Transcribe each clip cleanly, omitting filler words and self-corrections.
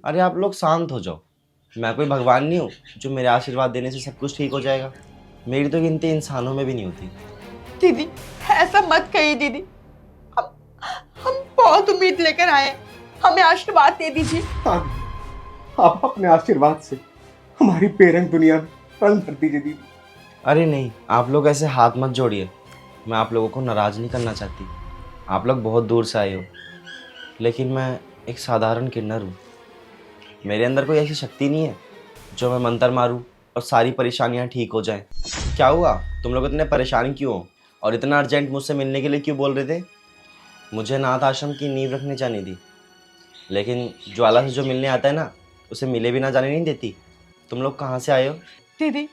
अरे आप लोग शांत हो जाओ। मैं कोई भगवान नहीं हूँ जो मेरे आशीर्वाद देने से सब कुछ ठीक हो जाएगा। मेरी तो गिनती इंसानों में भी नहीं होती। दीदी, ऐसा मत कहिए दीदी। हम हम बहुत उम्मीद लेकर आए हैं। हमें आशीर्वाद दे दीजिए। हाँ दीदी, आप अपने आशीर्वाद से हमारी बेरंग दुनिया में रंग भर दीजिए दीदी। अरे नहीं, आप लोग ऐसे हाथ मत जोड़िए। मैं आप लोगों को नाराज़ नहीं करना चाहती। आप लोग बहुत दूर से आए हो, लेकिन मैं एक साधारण किन्नर हूँ। मेरे अंदर कोई ऐसी शक्ति नहीं है जो मैं मंत्र मारूं और सारी परेशानियां ठीक हो जाएं। क्या हुआ, तुम लोग इतने परेशान क्यों हो और इतना अर्जेंट मुझसे मिलने के लिए क्यों बोल रहे थे? मुझे अनाथ आश्रम की नींव रखने जानी थी, लेकिन ज्वाला से जो मिलने आता है ना, उसे मिले बिना जाने नहीं देती। तुम लोग कहाँ से आए हो? दीदी,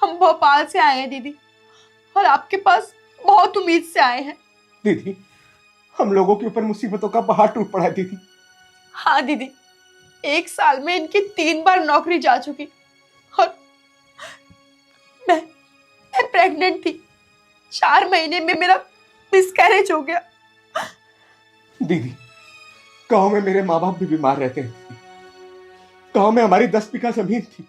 हम भोपाल से आए हैं दीदी, और आपके पास बहुत उम्मीद से आए हैं। दीदी, हम लोगों के ऊपर मुसीबतों का पहाड़ टूट पड़ा है दीदी। हाँ दीदी, 1 साल में इनकी 3 बार नौकरी जा चुकी, और मैं प्रेग्नेंट थी। 4 महीने में मेरा मिसकैरेज हो गया। दीदी, गांव में मेरे माँ बाप भी बीमार रहते हैं दीदी। गांव में हमारी 10 बीघा जमीन थी,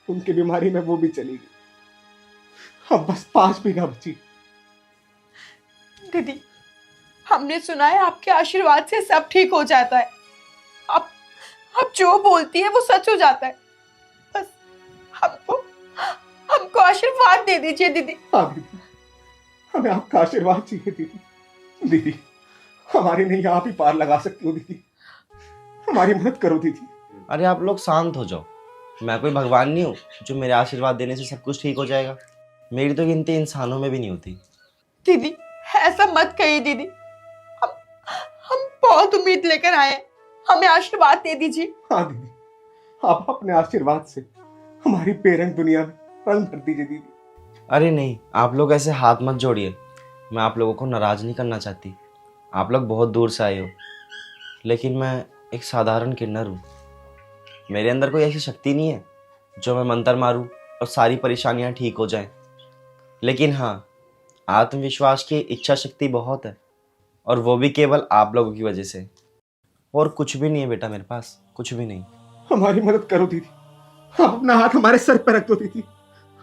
उनकी बीमारी में वो भी चली गई। अब बस 5 बीघा बची। दीदी, हमने सुना है आपके आशीर्वाद से सब ठीक हो जाता है। आप जो बोलती है वो सच हो जाता है। बस हमको हमको आशीर्वाद दे दीजिए दीदी। हाँ दीदी, हमें आपका आशीर्वाद चाहिए दीदी। दीदी, हमारी नहीं आप ही पार लगा सकती हो दीदी। हमारी मदद करो दीदी। अरे आप लोग शांत हो जाओ। मैं कोई भगवान नहीं हूँ जो मेरे आशीर्वाद देने से सब कुछ ठीक हो जाएगा। मेरी तो गिनती इंसानों में भी नहीं होती। दीदी, ऐसा मत कहिए दीदी। हम हम बहुत उम्मीद लेकर आए हैं। हमें आशीर्वाद दे दीजिए। हाँ दीदी, आप अपने आशीर्वाद से हमारी बेरंग दुनिया में रंग भर दीजिए दीदी। अरे नहीं, आप लोग ऐसे हाथ मत जोड़िए। मैं आप लोगों को नाराज़ नहीं करना चाहती। आप लोग बहुत दूर से आए हो, लेकिन मैं एक साधारण किन्नर हूँ। मेरे अंदर कोई ऐसी शक्ति नहीं है जो मैं मंत्र मारूं और सारी परेशानियां ठीक हो जाएं। लेकिन हाँ, आत्मविश्वास की इच्छा शक्ति बहुत है, और वो भी केवल आप लोगों की वजह से। और कुछ भी नहीं है बेटा, मेरे पास कुछ भी नहीं। हमारी मदद करो दीदी। आप अपना हाथ हमारे सर पर रख दो दीदी।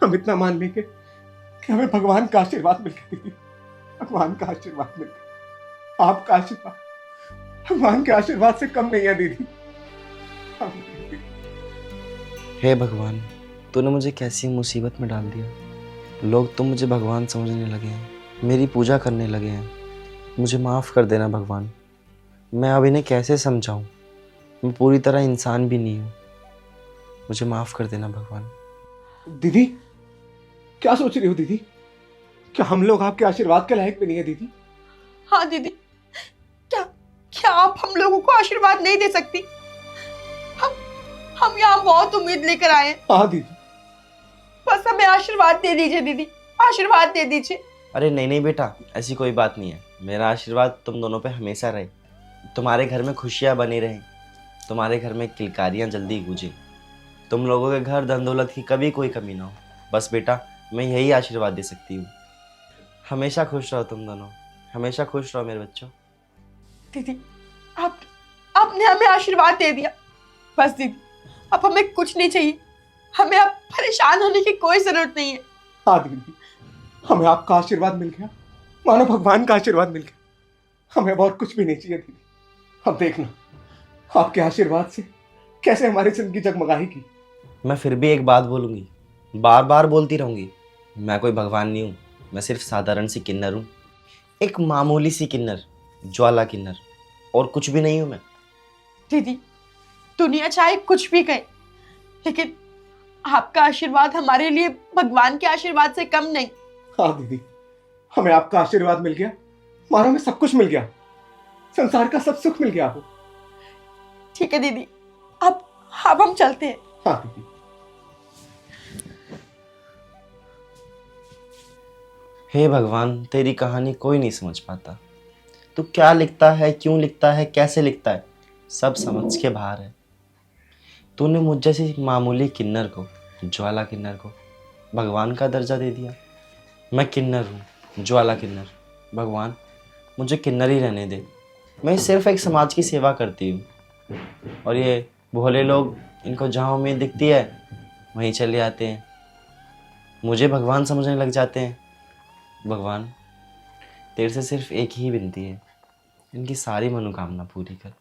हम इतना मान लेंगे कि हमें भगवान का आशीर्वाद मिल गया दीदी। भगवान का आशीर्वाद मिल गया। आपका आशीर्वाद भगवान के आशीर्वाद से कम नहीं है दीदी। हे भगवान, तूने मुझे कैसी मुसीबत में डाल दिया। लोग तो मुझे भगवान समझने लगे हैं, मेरी पूजा करने लगे हैं। मुझे माफ़ कर देना भगवान। मैं अब इन्हें कैसे समझाऊं? मैं पूरी तरह इंसान भी नहीं हूँ। मुझे माफ़ कर देना भगवान। दीदी, क्या सोच रही हो दीदी? क्या हम लोग आपके आशीर्वाद के लायक भी नहीं है दीदी? हाँ दीदी, क्या क्या आप हम लोगों को आशीर्वाद नहीं दे सकती? हम यहाँ बहुत उम्मीद लेकर आए हैं। हाँ दीदी। बस हमें आशीर्वाद दे दीजिए दीदी। आशीर्वाद दे दीजिए। अरे नहीं नहीं बेटा, ऐसी कोई बात नहीं है। मेरा आशीर्वाद तुम दोनों पे हमेशा रहे। तुम्हारे घर में खुशियाँ बनी रहें, तुम्हारे घर में किलकारियाँ जल्दी गूंजें, तुम लोगों के घर धन दौलत की कभी कोई कमी ना हो। बस बेटा, मैं यही आशीर्वाद दे सकती हूँ। हमेशा खुश रहो तुम दोनों, हमेशा खुश रहो मेरे बच्चों। दीदी, आपने हमें आशीर्वाद दे दिया। बस दीदी, अब हमें कुछ नहीं चाहिए। हमें अब परेशान होने की कोई जरूरत नहीं है। हाँ दीदी, हमें आपका आशीर्वाद मिल गया, मानो भगवान का आशीर्वाद मिल गया। हमें और कुछ भी नहीं चाहिए दीदी। अब देखना आपके आशीर्वाद से कैसे हमारी जिंदगी जगमगाएगी। मैं फिर भी एक बात बोलूँगी, बार बार बोलती रहूँगी। मैं कोई भगवान नहीं हूँ, मैं सिर्फ साधारण सी किन्नर हूँ। एक मामूली सी किन्नर, ज्वाला किन्नर, और कुछ भी नहीं हूँ मैं। दीदी, दुनिया चाहे कुछ भी कहे, लेकिन आपका आशीर्वाद हमारे लिए भगवान के आशीर्वाद से कम नहीं। हाँ दीदी, हमें आपका आशीर्वाद मिल गया, मानो हमें सब कुछ मिल गया। संसार का सब सुख मिल गया आपको। ठीक है दीदी, अब हम चलते हैं। हाँ दीदी। हे भगवान, तेरी कहानी कोई नहीं समझ पाता। तू क्या लिखता है, क्यों लिखता है, कैसे लिखता है, सब समझ के बाहर है। तूने मुझ जैसी मामूली किन्नर को, ज्वाला किन्नर को भगवान का दर्जा दे दिया। मैं किन्नर हूँ, ज्वाला किन्नर। भगवान, मुझे किन्नर ही रहने दे। मैं सिर्फ एक समाज की सेवा करती हूँ। और ये भोले लोग, इनको जहाँ उम्मीद दिखती है वहीं चले आते हैं, मुझे भगवान समझने लग जाते हैं। भगवान, तेरे से सिर्फ एक ही विनती है, इनकी सारी मनोकामना पूरी कर।